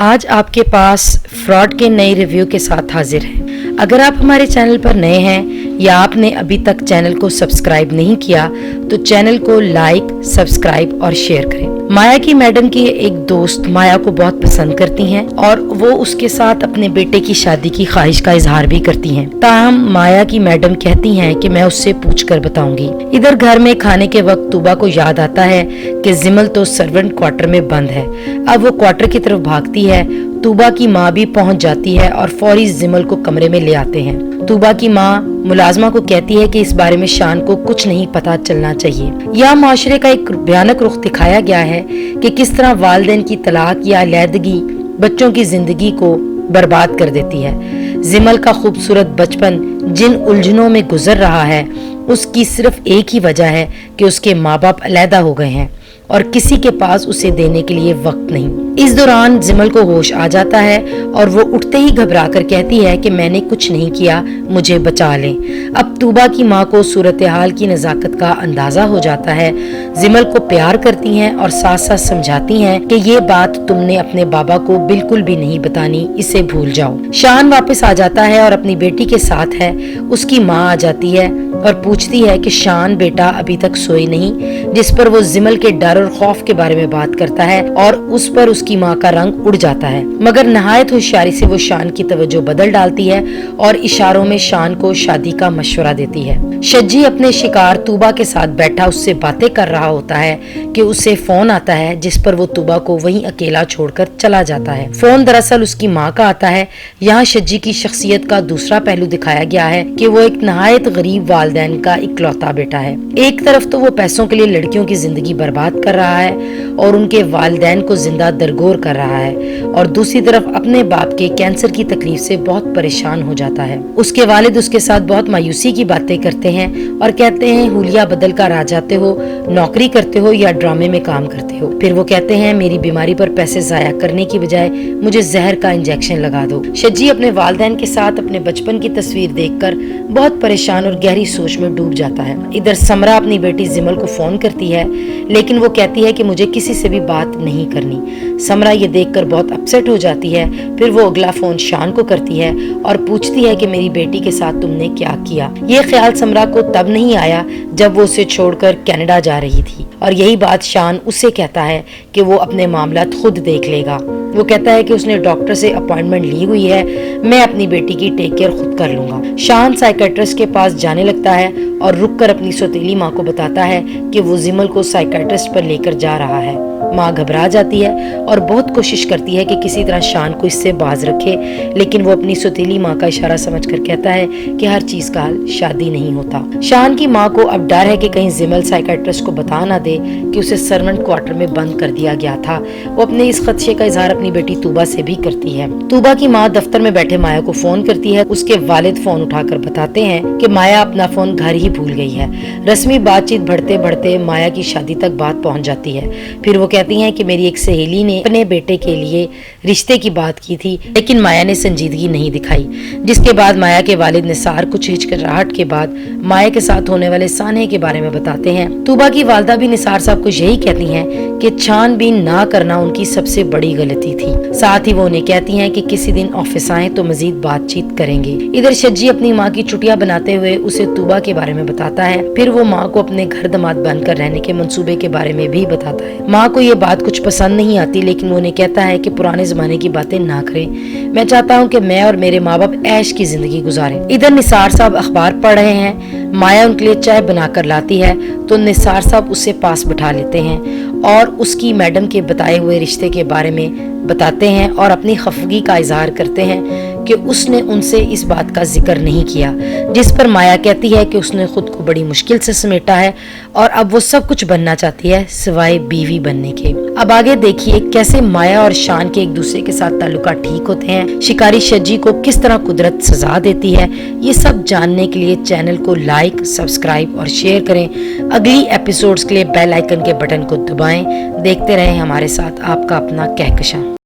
आज आपके पास फ्रॉड के नए रिव्यू के साथ हाजिर हैं। अगर आप हमारे चैनल पर नए हैं या आपने अभी तक चैनल को सब्सक्राइब नहीं किया तो चैनल को लाइक, सब्सक्राइब और शेयर करें। माया की मैडम की एक दोस्त माया को बहुत पसंद करती हैं और वो उसके साथ अपने बेटे की शादी की ख्वाहिश का इजहार भी करती हैं। ताहम माया की मैडम कहती हैं कि मैं उससे पूछ कर बताऊंगी। इधर घर में खाने के वक्त तूबा को याद आता है कि जिमल तो सर्वेंट क्वार्टर में बंद है। अब वो क्वार्टर की तरफ भागती है। तूबा की माँ भी पहुंच जाती है और फौरी जिमल को कमरे में ले आते हैं। तूबा की माँ मुलाजमा को कहती है कि इस बारे में शान को कुछ नहीं पता चलना चाहिए। यह माशरे का एक भयानक रुख दिखाया गया है कि किस तरह वालिदैन की तलाक या अलहदगी बच्चों की जिंदगी को बर्बाद कर देती है। जिमल का खूबसूरत बचपन जिन उलझनों में गुजर रहा है उसकी सिर्फ एक ही वजह है कि उसके माँ बाप अलहदा हो गए हैं और किसी के पास उसे देने के लिए वक्त नहीं। इस दौरान जिमल को होश आ जाता है और वो उठते ही घबरा कर कहती है कि मैंने कुछ नहीं किया, मुझे बचा लें। अब तूबा की माँ को सूरत हाल की नजाकत का अंदाजा हो जाता है। जिमल को प्यार करती हैं और साथ साथ समझाती हैं कि ये बात तुमने अपने बाबा को बिल्कुल भी नहीं बतानी, इसे भूल जाओ। शान वापस आ जाता है और अपनी बेटी के साथ है। उसकी माँ आ जाती है और पूछती है कि शान बेटा अभी तक सोई नहीं, जिस पर वो जिमल के डर और खौफ के बारे में बात करता है और उस पर उसकी माँ का रंग उड़ जाता है। मगर नहायत होशियारी से वो शान की तवज्जो बदल डालती है और इशारों में शान को शादी का मशवरा देती है। शज्जी अपने शिकार तूबा के साथ बैठा उससे बातें कर रहा होता है कि उसे फोन आता है जिस पर वो तूबा को वहीं अकेला छोड़कर चला जाता है। फोन दरअसल उसकी माँ का आता है। यहाँ शज्जी की शख्सियत का दूसरा पहलू दिखाया गया है कि वो एक नहायत गरीब वालिदैन का इकलौता बेटा है। एक तरफ तो वो पैसों के लिए लड़कियों की जिंदगी बर्बाद कर रहा है और उनके वालिदैन को जिंदा दरगोर कर रहा है और दूसरी तरफ अपने बाप के कैंसर की तकलीफ से बहुत परेशान हो जाता है। उसके वालिद उसके साथ बहुत मायूसी की बातें करते हैं और कहते हैं हुलिया बदल कर आ जाते हो, नौकरी करते हो या ड्रामे में काम करते हो। फिर वो कहते हैं मेरी बीमारी पर पैसे जाया करने की बजाय मुझे जहर का इंजेक्शन लगा दो। शज्जी अपने वालिदैन के साथ अपने बचपन की तस्वीर देखकर बहुत परेशान और गहरी सोच में डूब जाता है। इधर समरा अपनी बेटी जिमल को फोन करती है लेकिन वो कहती है कि मुझे किसी से भी बात नहीं करनी। समरा ये देखकर बहुत अपसेट हो जाती है। फिर वो अगला फोन शान को करती है और पूछती है कि मेरी बेटी के साथ तुमने क्या किया। ये ख्याल समरा को तब नहीं आया जब वो उसे छोड़कर कनाडा जा रही थी और यही बात शान उससे कहता है कि वो अपने मामला खुद देख लेगा। वो कहता है कि उसने डॉक्टर से अपॉइंटमेंट ली हुई है, मैं अपनी बेटी की टेक केयर खुद कर लूंगा। शान साइकेट्रिस्ट के पास जाने लगता है और रुककर अपनी सौतेली माँ को बताता है कि वो जिमल को साइकेट्रिस्ट पर लेकर जा रहा है। माँ घबरा जाती है और बहुत कोशिश करती है कि किसी तरह शान को इससे बाज रखे, लेकिन वो अपनी सौतेली माँ का इशारा समझकर कहता है कि हर चीज का हल शादी नहीं होता। शान की माँ को अब डर है कि कहीं जिमल साइकेट्रिस्ट को बता ना दे कि उसे सर्वेंट क्वार्टर में बंद कर दिया गया था। वो अपने इस खदशे का इजहार अपनी बेटी तूबा से भी करती है। तूबा की माँ दफ्तर में बैठे माया को फोन करती है। उसके वालिद फोन उठाकर बताते हैं कि माया अपना फोन घर ही भूल गई है। रस्मी बातचीत बढ़ते बढ़ते माया की शादी तक बात पहुँच जाती है। फिर वो कहती हैं कि मेरी एक सहेली ने अपने बेटे के लिए रिश्ते की बात की थी लेकिन माया ने संजीदगी नहीं दिखाई, जिसके बाद माया के वालिद निसार कुछ हिचकिचाहट के बाद माया के साथ होने वाले सानहे के बारे में बताते हैं। तूबा की वालदा भी निसार साहब को यही कहती हैं कि छानबीन ना करना उनकी सबसे बड़ी गलती थी। साथ ही वो उन्हें कहती हैं कि किसी दिन ऑफिस आए तो मजीद बातचीत करेंगे। इधर शज्जी अपनी माँ की छुट्टियां बनाते हुए उसे तूबा के बारे में बताता है। फिर वो माँ को अपने घर दमाद बनकर रहने के मंसूबे के बारे में भी बताता है। माँ को ये बात कुछ पसंद नहीं आती लेकिन वो उन्हें कहता है कि पुराने जमाने की बातें ना करें। मैं चाहता हूँ कि मैं और मेरे माँ बाप ऐश की जिंदगी गुजारें। इधर निसार साहब अखबार पढ़ रहे हैं। माया उनके लिए चाय बनाकर लाती है तो निसार साहब उसे पास बिठा लेते हैं और उसकी मैडम के बताए हुए रिश्ते के बारे में बताते हैं और अपनी खफगी का इजहार करते हैं कि उसने उनसे इस बात का जिक्र नहीं किया, जिस पर माया कहती है कि उसने खुद को बड़ी मुश्किल से समेटा है और अब वो सब कुछ बनना चाहती है सिवाय बीवी बनने के। अब आगे देखिए कैसे माया और शान के एक दूसरे के साथ ताल्लुकात ठीक होते हैं, शिकारी शज्जी को किस तरह कुदरत सजा देती है। ये सब जानने के लिए चैनल को लाइक, सब्सक्राइब और शेयर करें। अगली एपिसोड्स के लिए बेल आइकन के बटन को दबाएं। देखते रहें हमारे साथ आपका अपना कहकशां।